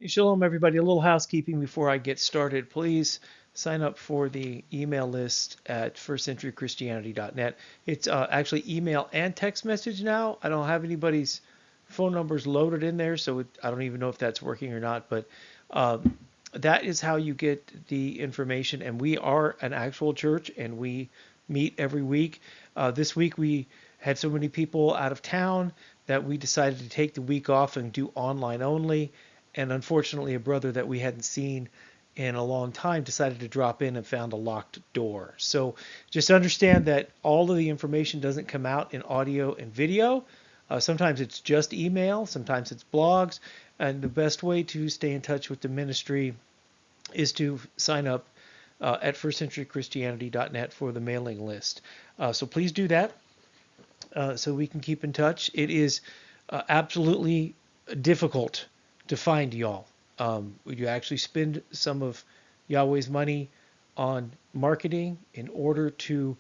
Shalom, everybody. A little housekeeping before I get started. Please sign up for the email list at firstcenturychristianity.net. It's actually email and text message now. I don't have anybody's phone numbers loaded in there, so I don't even know if that's working or not. But that is how you get the information. And we are an actual church, and we meet every week. This week we had so many people out of town that we decided to take the week off and do online only. And unfortunately, a brother that we hadn't seen in a long time decided to drop in and found a locked door. So just understand that all of the information doesn't come out in audio and video. Sometimes it's just email, sometimes it's blogs. And the best way to stay in touch with the ministry is to sign up at firstcenturychristianity.net for the mailing list. So please do that so we can keep in touch. It is absolutely difficult to find y'all. You actually spend some of Yahweh's money on marketing in order to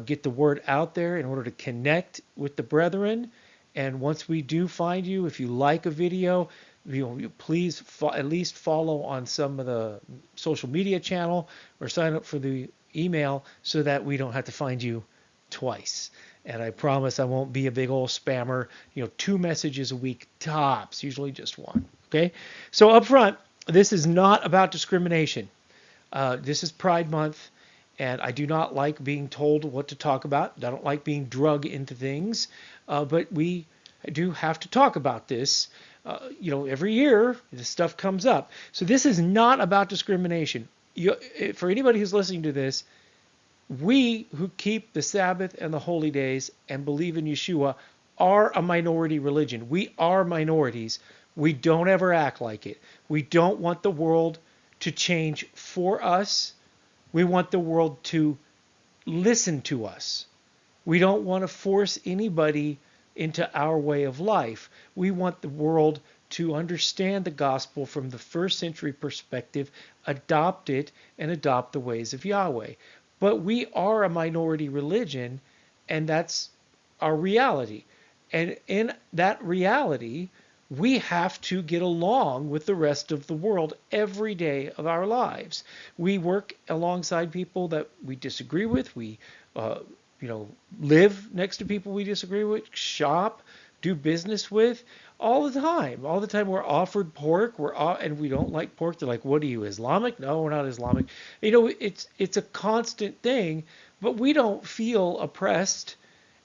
get the word out there, in order to connect with the brethren. And once we do find you, if you like a video, please at least follow on some of the social media channel or sign up for the email so that we don't have to find you twice. And I promise I won't be a big old spammer. 2 messages a week tops, usually just one. Okay? So up front, this is not about discrimination. This is Pride Month, and I do not like being told what to talk about. I don't like being drugged into things, but we do have to talk about this. Every year this stuff comes up. So this is not about discrimination. For anybody who's listening to this, we who keep the Sabbath and the holy days and believe in Yeshua are a minority religion. We are minorities. We don't ever act like it. We don't want the world to change for us. We want the world to listen to us. We don't want to force anybody into our way of life. We want the world to understand the gospel from the first century perspective, adopt it, and adopt the ways of Yahweh. But we are a minority religion, and that's our reality. And in that reality, we have to get along with the rest of the world every day of our lives. We work alongside people that we disagree with. We, live next to people we disagree with, shop, do business with, all the time. All the time we're offered pork, and we don't like pork. They're like, "What are you, Islamic?" No, we're not Islamic. It's a constant thing, but we don't feel oppressed,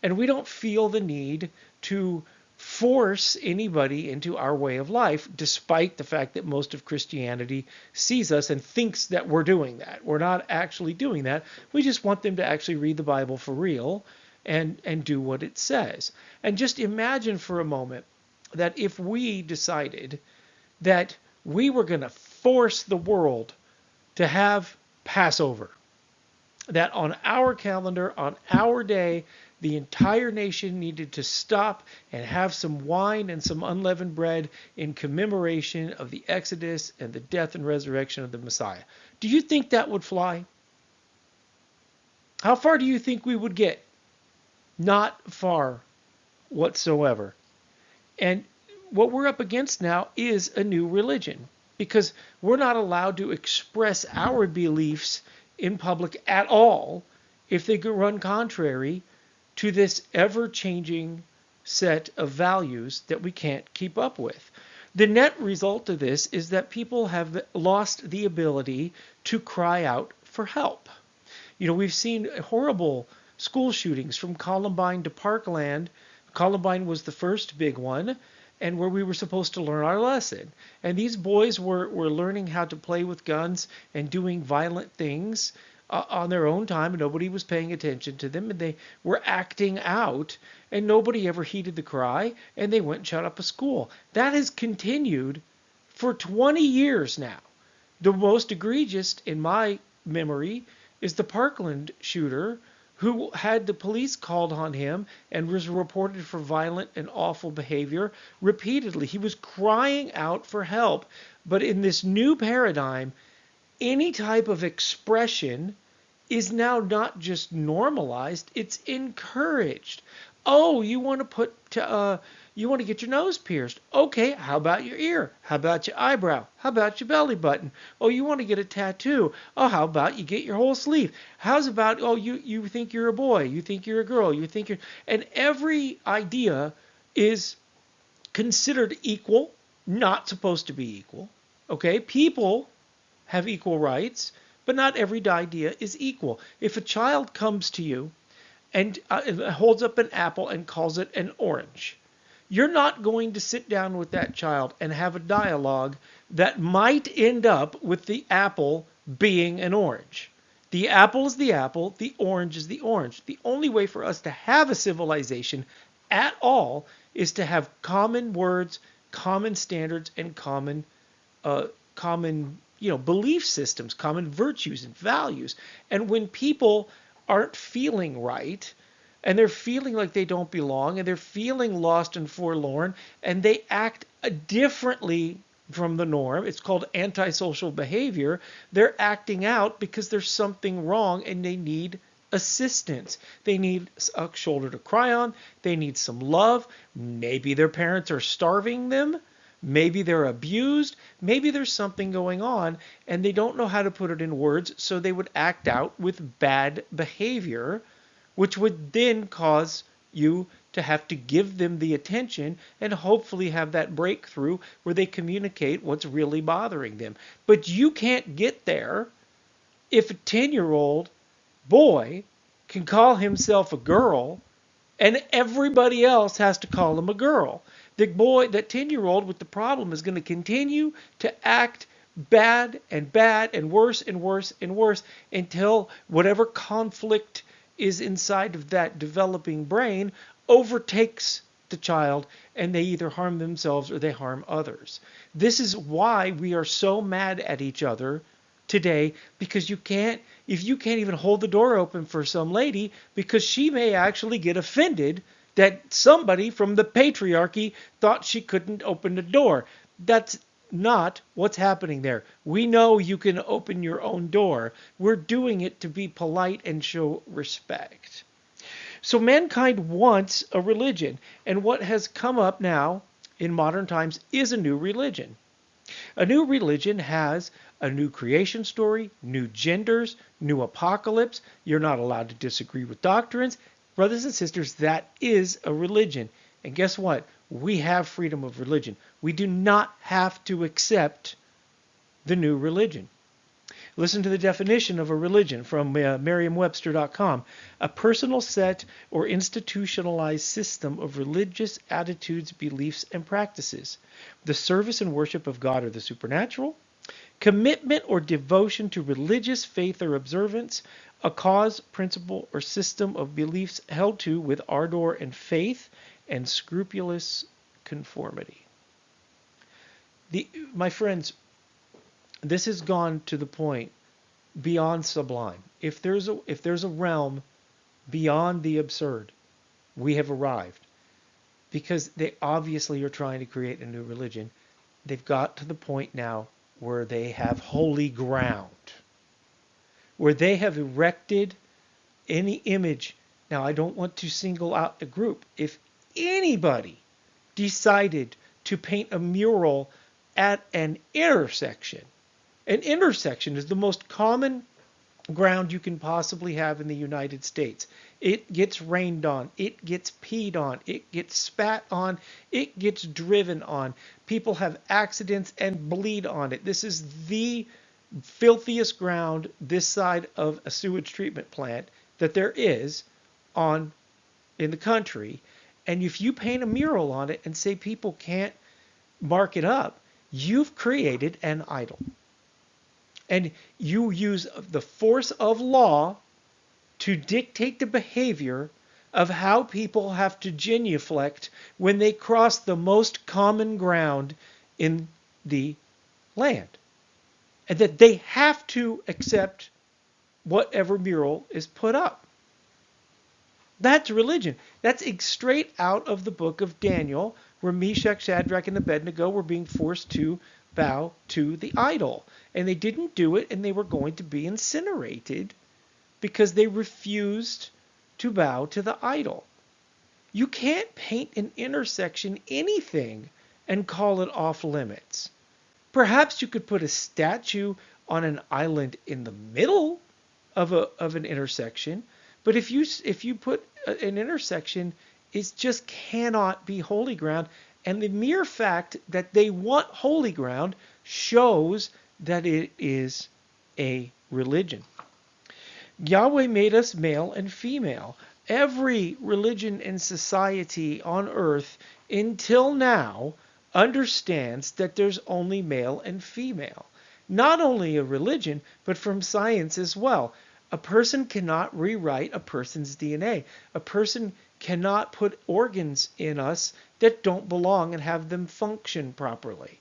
and we don't feel the need to force anybody into our way of life, despite the fact that most of Christianity sees us and thinks that we're doing that. We're not actually doing that. We just want them to actually read the Bible for real and do what it says. And just imagine for a moment that if we decided that we were going to force the world to have Passover, that on our calendar, on our day, the entire nation needed to stop and have some wine and some unleavened bread in commemoration of the Exodus and the death and resurrection of the Messiah. Do you think that would fly? How far do you think we would get? Not far whatsoever. And what we're up against now is a new religion because we're not allowed to express our beliefs in public at all if they could run contrary to this ever-changing set of values that we can't keep up with. The net result of this is that people have lost the ability to cry out for help. We've seen horrible school shootings from Columbine to Parkland. Columbine was the first big one, and where we were supposed to learn our lesson. And these boys were learning how to play with guns and doing violent things on their own time, and nobody was paying attention to them, and they were acting out, and nobody ever heeded the cry, and they went and shut up a school. That has continued for 20 years now. The most egregious, in my memory, is the Parkland shooter who had the police called on him and was reported for violent and awful behavior repeatedly. He was crying out for help. But in this new paradigm, any type of expression is now not just normalized, it's encouraged. Oh, you want to put You want to get your nose pierced. Okay, how about your ear? How about your eyebrow? How about your belly button? Oh, you want to get a tattoo. Oh, how about you get your whole sleeve? How's about, oh, you think you're a boy. You think you're a girl. You think you're, and every idea is considered equal, not supposed to be equal. Okay, people have equal rights, but not every idea is equal. If a child comes to you and holds up an apple and calls it an orange, you're not going to sit down with that child and have a dialogue that might end up with the apple being an orange. The apple is the apple, the orange is the orange. The only way for us to have a civilization at all is to have common words, common standards, and common belief systems, common virtues and values. And when people aren't feeling right, and they're feeling like they don't belong, and they're feeling lost and forlorn, and they act differently from the norm. It's called antisocial behavior. They're acting out because there's something wrong and they need assistance. They need a shoulder to cry on. They need some love. Maybe their parents are starving them. Maybe they're abused. Maybe there's something going on and they don't know how to put it in words, so they would act out with bad behavior, which would then cause you to have to give them the attention and hopefully have that breakthrough where they communicate what's really bothering them. But you can't get there if a 10-year-old boy can call himself a girl and everybody else has to call him a girl. The boy, that 10-year-old with the problem, is going to continue to act bad and worse and worse and worse until whatever conflict is inside of that developing brain overtakes the child and they either harm themselves or they harm others. This is why we are so mad at each other today, because if you can't even hold the door open for some lady because she may actually get offended that somebody from the patriarchy thought she couldn't open the door. That's not what's happening there. We know you can open your own door. We're doing it to be polite and show respect. So mankind wants a religion, and what has come up now in modern times is a new religion. A new religion has a new creation story, new genders, new apocalypse. You're not allowed to disagree with doctrines. Brothers and sisters, that is a religion. And guess what? We have freedom of religion. We do not have to accept the new religion. Listen to the definition of a religion from Merriam-Webster.com. A personal set or institutionalized system of religious attitudes, beliefs, and practices. The service and worship of God or the supernatural. Commitment or devotion to religious faith or observance. A cause, principle, or system of beliefs held to with ardor and faith and scrupulous conformity. My friends, this has gone to the point beyond sublime. If there's a realm beyond the absurd, we have arrived. Because they obviously are trying to create a new religion. They've got to the point now where they have holy ground, where they have erected any image. Now, I don't want to single out a group. If anybody decided to paint a mural at an intersection is the most common ground you can possibly have in the United States. It gets rained on, it gets peed on, it gets spat on, it gets driven on. People have accidents and bleed on it. This is the filthiest ground this side of a sewage treatment plant that there is in the country. And if you paint a mural on it and say people can't mark it up, you've created an idol. And you use the force of law to dictate the behavior of how people have to genuflect when they cross the most common ground in the land. And that they have to accept whatever mural is put up. That's religion. That's straight out of the book of Daniel, where Meshach, Shadrach, and Abednego were being forced to bow to the idol. And they didn't do it, and they were going to be incinerated because they refused to bow to the idol. You can't paint an intersection anything and call it off limits. Perhaps you could put a statue on an island in the middle of an intersection, but if you put an intersection, it just cannot be holy ground. And the mere fact that they want holy ground shows that it is a religion. Yahweh made us male and female. Every religion and society on earth until now understands that there's only male and female. Not only a religion, but from science as well. A person cannot rewrite a person's DNA. A person cannot put organs in us that don't belong and have them function properly.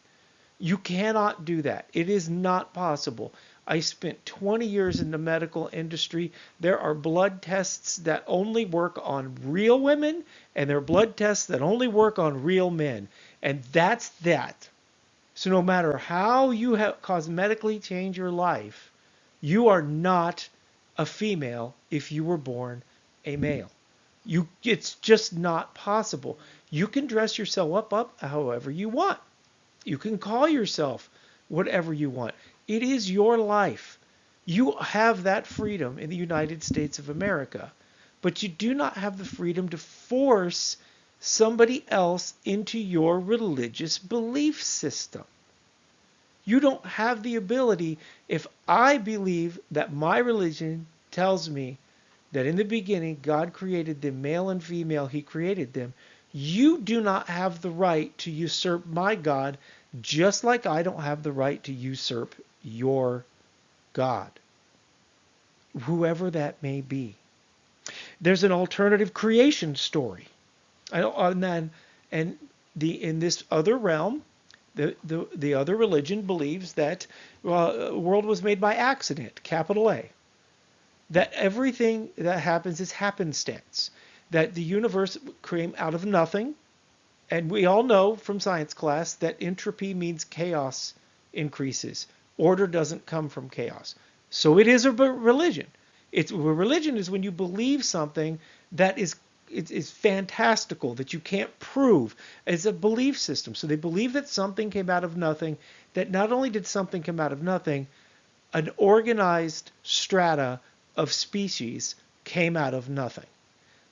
You cannot do that. It is not possible. I spent 20 years in the medical industry. There are blood tests that only work on real women, and there are blood tests that only work on real men. And that's that. So no matter how you have cosmetically change your life, you are not a female if you were born a male. It's just not possible. You can dress yourself up however you want. You can call yourself whatever you want. It is your life. You have that freedom in the United States of America, but you do not have the freedom to force somebody else into your religious belief system. You don't have the ability. If I believe that my religion tells me that in the beginning God created them male and female, he created them, you do not have the right to usurp my God, just like I don't have the right to usurp your God, whoever that may be. There's an alternative creation story. In this other realm, the other religion believes that the world was made by accident, capital A. That everything that happens is happenstance. That the universe came out of nothing. And we all know from science class that entropy means chaos increases. Order doesn't come from chaos. So it is a religion. Religion is when you believe something that is fantastical, that you can't prove. It's a belief system. So they believe that something came out of nothing, that not only did something come out of nothing, an organized strata of species came out of nothing.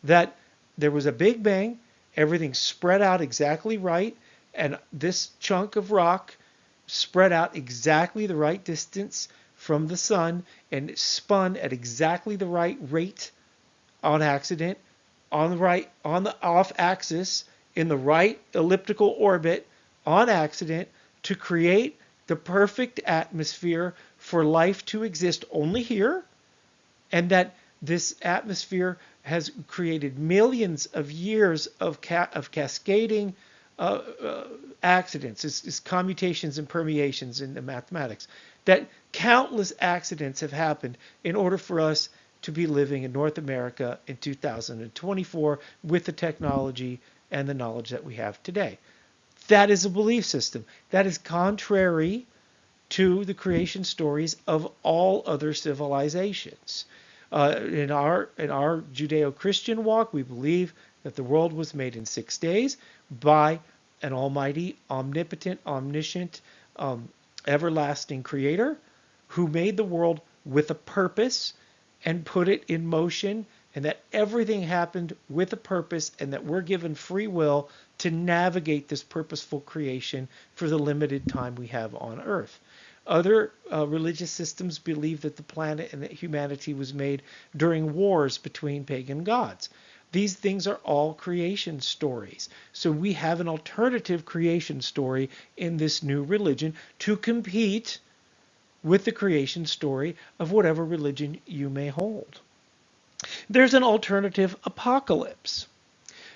That there was a big bang, everything spread out exactly right, and this chunk of rock spread out exactly the right distance from the sun, and it spun at exactly the right rate on accident, on the off axis, in the right elliptical orbit on accident, to create the perfect atmosphere for life to exist only here, and that this atmosphere has created millions of years of cascading accidents. It's commutations and permeations in the mathematics. That countless accidents have happened in order for us to be living in North America in 2024 with the technology and the knowledge that we have today. That is a belief system. That is contrary to the creation stories of all other civilizations. In our Judeo-Christian walk, we believe that the world was made in 6 days by an almighty, omnipotent, omniscient, everlasting creator who made the world with a purpose and put it in motion, and that everything happened with a purpose, and that we're given free will to navigate this purposeful creation for the limited time we have on Earth. Other religious systems believe that the planet and that humanity was made during wars between pagan gods. These things are all creation stories. So we have an alternative creation story in this new religion to compete with the creation story of whatever religion you may hold. There's an alternative apocalypse.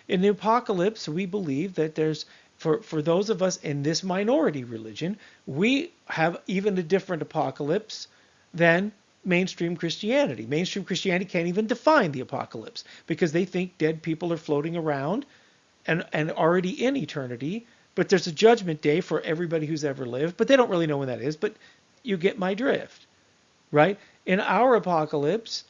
In the apocalypse, we believe that there's, for those of us in this minority religion, we have even a different apocalypse than mainstream Christianity. Mainstream Christianity can't even define the apocalypse because they think dead people are floating around and already in eternity, but there's a judgment day for everybody who's ever lived, but they don't really know when that is, but you get my drift, right? In our apocalypse,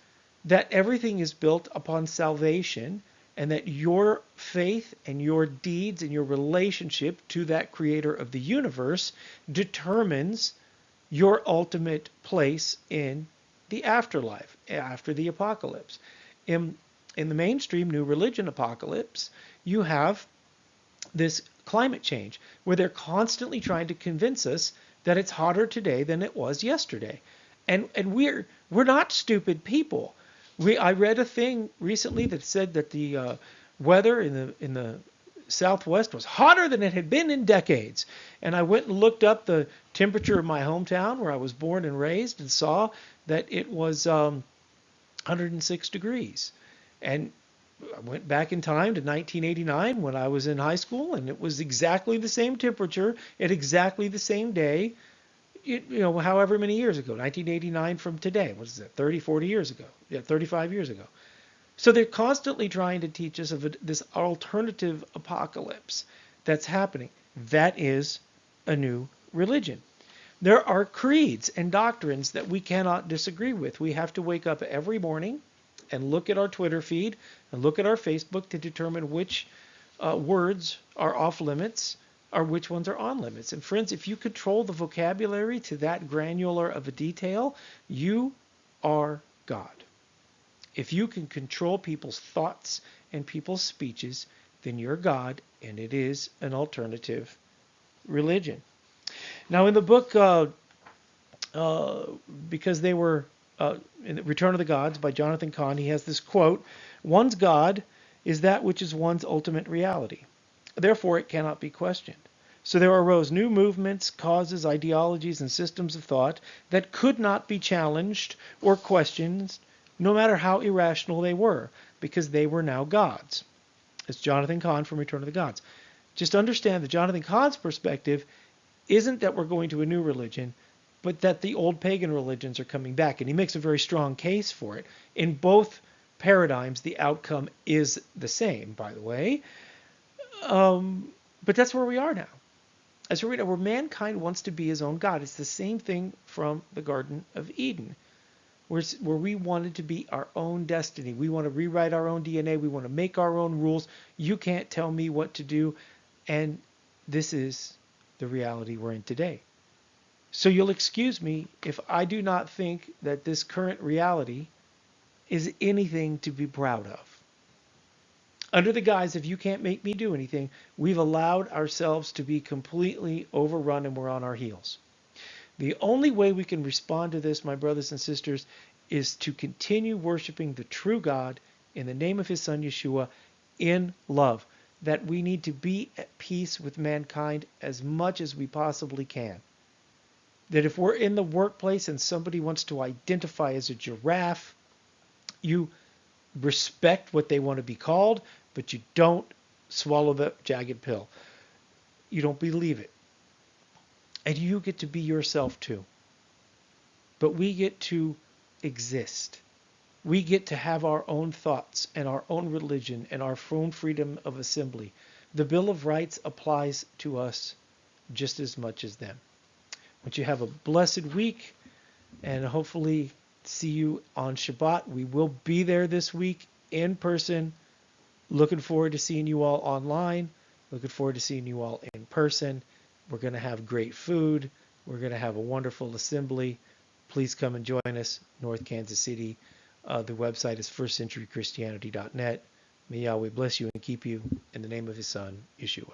that everything is built upon salvation, and that your faith and your deeds and your relationship to that creator of the universe determines your ultimate place in the afterlife, after the apocalypse. In the mainstream New Religion apocalypse, you have this climate change where they're constantly trying to convince us that it's hotter today than it was yesterday. And we're not stupid people. I read a thing recently that said that the weather in the Southwest was hotter than it had been in decades. And I went and looked up the temperature of my hometown where I was born and raised and saw that it was 106 degrees. And I went back in time to 1989 when I was in high school, and it was exactly the same temperature at exactly the same day, however many years ago, 1989 from today. What is that, 30, 40 years ago? Yeah, 35 years ago. So they're constantly trying to teach us of this alternative apocalypse that's happening. That is a new religion. There are creeds and doctrines that we cannot disagree with. We have to wake up every morning and look at our Twitter feed and look at our Facebook to determine which words are off limits or which ones are on limits. And friends, if you control the vocabulary to that granular of a detail, you are God. If you can control people's thoughts and people's speeches, then you're God, and it is an alternative religion. Now, in the book, because they were in Return of the Gods by Jonathan Cahn, he has this quote: "One's God is that which is one's ultimate reality. Therefore, it cannot be questioned. So there arose new movements, causes, ideologies, and systems of thought that could not be challenged or questioned, no matter how irrational they were, because they were now gods." It's Jonathan Cahn from Return of the Gods. Just understand that Jonathan Cahn's perspective isn't that we're going to a new religion, but that the old pagan religions are coming back. And he makes a very strong case for it. In both paradigms, the outcome is the same, by the way. But that's where we are now. As we read, where mankind wants to be his own God. It's the same thing from the Garden of Eden, where we wanted to be our own destiny. We want to rewrite our own DNA. We want to make our own rules. You can't tell me what to do. And this is the reality we're in today. So you'll excuse me if I do not think that this current reality is anything to be proud of. Under the guise of you can't make me do anything, we've allowed ourselves to be completely overrun and we're on our heels. The only way we can respond to this, my brothers and sisters, is to continue worshiping the true God in the name of his son Yeshua in love. That we need to be at peace with mankind as much as we possibly can. That if we're in the workplace and somebody wants to identify as a giraffe, you respect what they want to be called, but you don't swallow the jagged pill. You don't believe it. And you get to be yourself too. But we get to exist. We get to have our own thoughts and our own religion and our own freedom of assembly. The Bill of Rights applies to us just as much as them. I want you to have a blessed week and hopefully see you on Shabbat. We will be there this week in person. Looking forward to seeing you all online. Looking forward to seeing you all in person. We're going to have great food. We're going to have a wonderful assembly. Please come and join us, North Kansas City. The website is firstcenturychristianity.net. May Yahweh bless you and keep you in the name of his son, Yeshua.